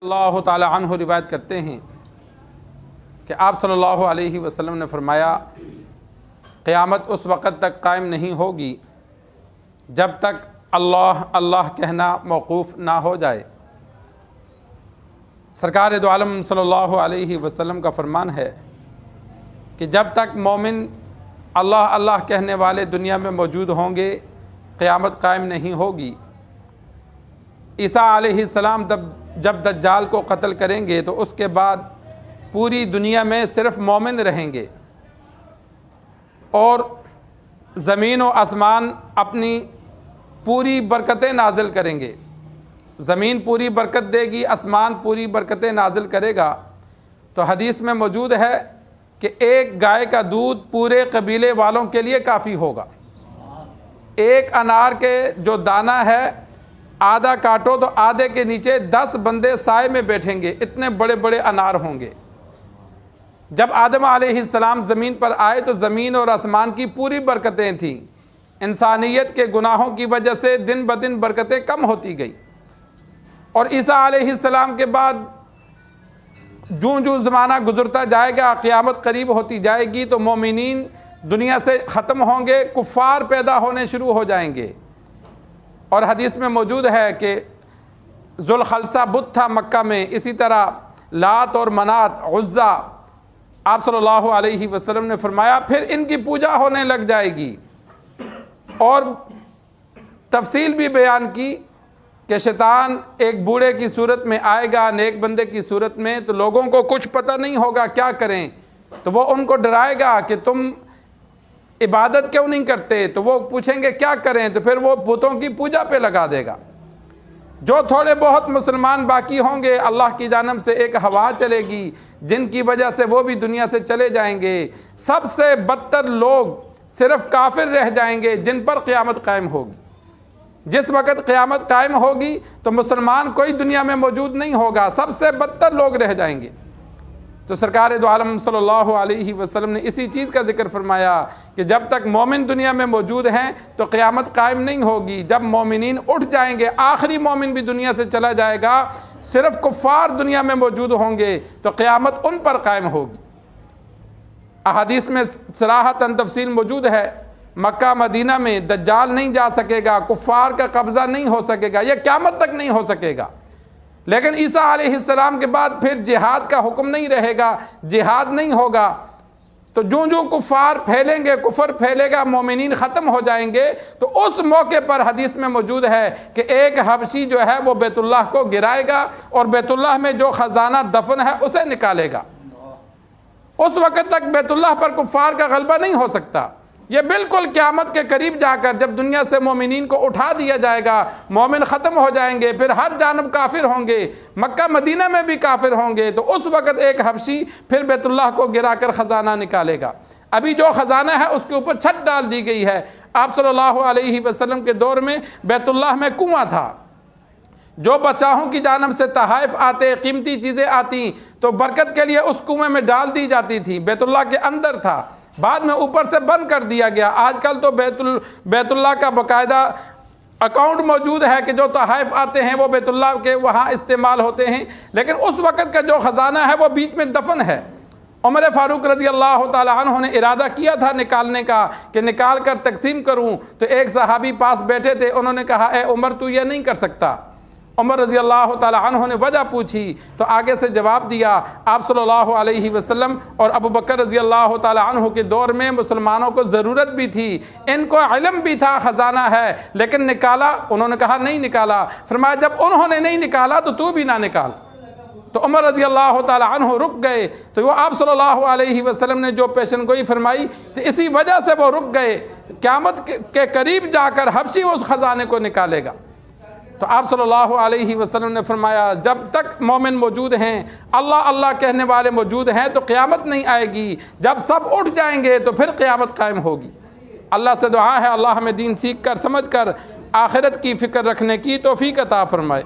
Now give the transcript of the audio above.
اللہ تعالی عنہ روایت کرتے ہیں کہ آپ صلی اللہ علیہ وسلم نے فرمایا قیامت اس وقت تک قائم نہیں ہوگی جب تک اللہ اللہ کہنا موقوف نہ ہو جائے۔ سرکار دو عالم صلی اللہ علیہ وسلم کا فرمان ہے کہ جب تک مومن اللہ اللہ کہنے والے دنیا میں موجود ہوں گے قیامت قائم نہیں ہوگی۔ عیسیٰ علیہ السلام جب دجال کو قتل کریں گے تو اس کے بعد پوری دنیا میں صرف مومن رہیں گے اور زمین و آسمان اپنی پوری برکتیں نازل کریں گے۔ زمین پوری برکت دے گی، آسمان پوری برکتیں نازل کرے گا۔ تو حدیث میں موجود ہے کہ ایک گائے کا دودھ پورے قبیلے والوں کے لیے کافی ہوگا۔ ایک انار کے جو دانہ ہے آدھا کاٹو تو آدھے کے نیچے 10 بندے سائے میں بیٹھیں گے، اتنے بڑے بڑے انار ہوں گے۔ جب آدم علیہ السلام زمین پر آئے تو زمین اور آسمان کی پوری برکتیں تھیں، انسانیت کے گناہوں کی وجہ سے دن بدن برکتیں کم ہوتی گئی۔ اور عیسیٰ علیہ السلام کے بعد جوں زمانہ گزرتا جائے گا قیامت قریب ہوتی جائے گی تو مومنین دنیا سے ختم ہوں گے، کفار پیدا ہونے شروع ہو جائیں گے۔ اور حدیث میں موجود ہے کہ ذوالخلصہ بت تھا مکہ میں، اسی طرح لات اور منات، عزا، آپ صلی اللہ علیہ وسلم نے فرمایا پھر ان کی پوجا ہونے لگ جائے گی۔ اور تفصیل بھی بیان کی کہ شیطان ایک بوڑھے کی صورت میں آئے گا، نیک بندے کی صورت میں، تو لوگوں کو کچھ پتہ نہیں ہوگا کیا کریں، تو وہ ان کو ڈرائے گا کہ تم عبادت کیوں نہیں کرتے، تو وہ پوچھیں گے کیا کریں، تو پھر وہ بتوں کی پوجا پہ لگا دے گا۔ جو تھوڑے بہت مسلمان باقی ہوں گے اللہ کی جانب سے ایک ہوا چلے گی جن کی وجہ سے وہ بھی دنیا سے چلے جائیں گے۔ سب سے بدتر لوگ صرف کافر رہ جائیں گے جن پر قیامت قائم ہوگی۔ جس وقت قیامت قائم ہوگی تو مسلمان کوئی دنیا میں موجود نہیں ہوگا، سب سے بدتر لوگ رہ جائیں گے۔ تو سرکار دو عالم صلی اللہ علیہ وسلم نے اسی چیز کا ذکر فرمایا کہ جب تک مومن دنیا میں موجود ہیں تو قیامت قائم نہیں ہوگی۔ جب مومنین اٹھ جائیں گے، آخری مومن بھی دنیا سے چلا جائے گا، صرف کفار دنیا میں موجود ہوں گے تو قیامت ان پر قائم ہوگی۔ احادیث میں صراحتاً تفصیل موجود ہے، مکہ مدینہ میں دجال نہیں جا سکے گا، کفار کا قبضہ نہیں ہو سکے گا، یہ قیامت تک نہیں ہو سکے گا۔ لیکن عیسیٰ علیہ السلام کے بعد پھر جہاد کا حکم نہیں رہے گا، جہاد نہیں ہوگا، تو جو کفار پھیلیں گے، کفر پھیلے گا، مومنین ختم ہو جائیں گے۔ تو اس موقع پر حدیث میں موجود ہے کہ ایک حبشی جو ہے وہ بیت اللہ کو گرائے گا اور بیت اللہ میں جو خزانہ دفن ہے اسے نکالے گا۔ اس وقت تک بیت اللہ پر کفار کا غلبہ نہیں ہو سکتا۔ یہ بالکل قیامت کے قریب جا کر جب دنیا سے مومنین کو اٹھا دیا جائے گا، مومن ختم ہو جائیں گے، پھر ہر جانب کافر ہوں گے، مکہ مدینہ میں بھی کافر ہوں گے، تو اس وقت ایک حبشی پھر بیت اللہ کو گرا کر خزانہ نکالے گا۔ ابھی جو خزانہ ہے اس کے اوپر چھت ڈال دی گئی ہے۔ آپ صلی اللہ علیہ وسلم کے دور میں بیت اللہ میں کنواں تھا، جو بادشاہوں کی جانب سے تحائف آتے، قیمتی چیزیں آتی تو برکت کے لیے اس کنویں میں ڈال دی جاتی تھی، بیت اللہ کے اندر تھا، بعد میں اوپر سے بند کر دیا گیا۔ آج کل تو بیت اللہ کا باقاعدہ اکاؤنٹ موجود ہے کہ جو تحائف آتے ہیں وہ بیت اللہ کے وہاں استعمال ہوتے ہیں، لیکن اس وقت کا جو خزانہ ہے وہ بیچ میں دفن ہے۔ عمر فاروق رضی اللہ تعالی عنہ نے ارادہ کیا تھا نکالنے کا کہ نکال کر تقسیم کروں، تو ایک صحابی پاس بیٹھے تھے، انہوں نے کہا اے عمر تو یہ نہیں کر سکتا۔ عمر رضی اللہ تعالی عنہ نے وجہ پوچھی تو آگے سے جواب دیا۔ آپ صلی اللہ علیہ وسلم اور ابو بکر رضی اللہ تعالی عنہ کے دور میں مسلمانوں کو ضرورت بھی تھی، ان کو علم بھی تھا خزانہ ہے، لیکن نکالا؟ انہوں نے کہا نہیں نکالا۔ فرمایا جب انہوں نے نہیں نکالا تو بھی نہ نکال۔ تو عمر رضی اللہ تعالی عنہ رک گئے، تو وہ آپ صلی اللہ علیہ وسلم نے جو پیشن گوئی فرمائی تو اسی وجہ سے وہ رک گئے۔ قیامت کے قریب جا کر حبشی اس خزانے کو نکالے گا۔ تو آپ صلی اللہ علیہ وسلم نے فرمایا جب تک مومن موجود ہیں، اللہ اللہ کہنے والے موجود ہیں تو قیامت نہیں آئے گی۔ جب سب اٹھ جائیں گے تو پھر قیامت قائم ہوگی۔ اللہ سے دعا ہے اللہ ہمیں دین سیکھ کر سمجھ کر آخرت کی فکر رکھنے کی توفیق عطا فرمائے۔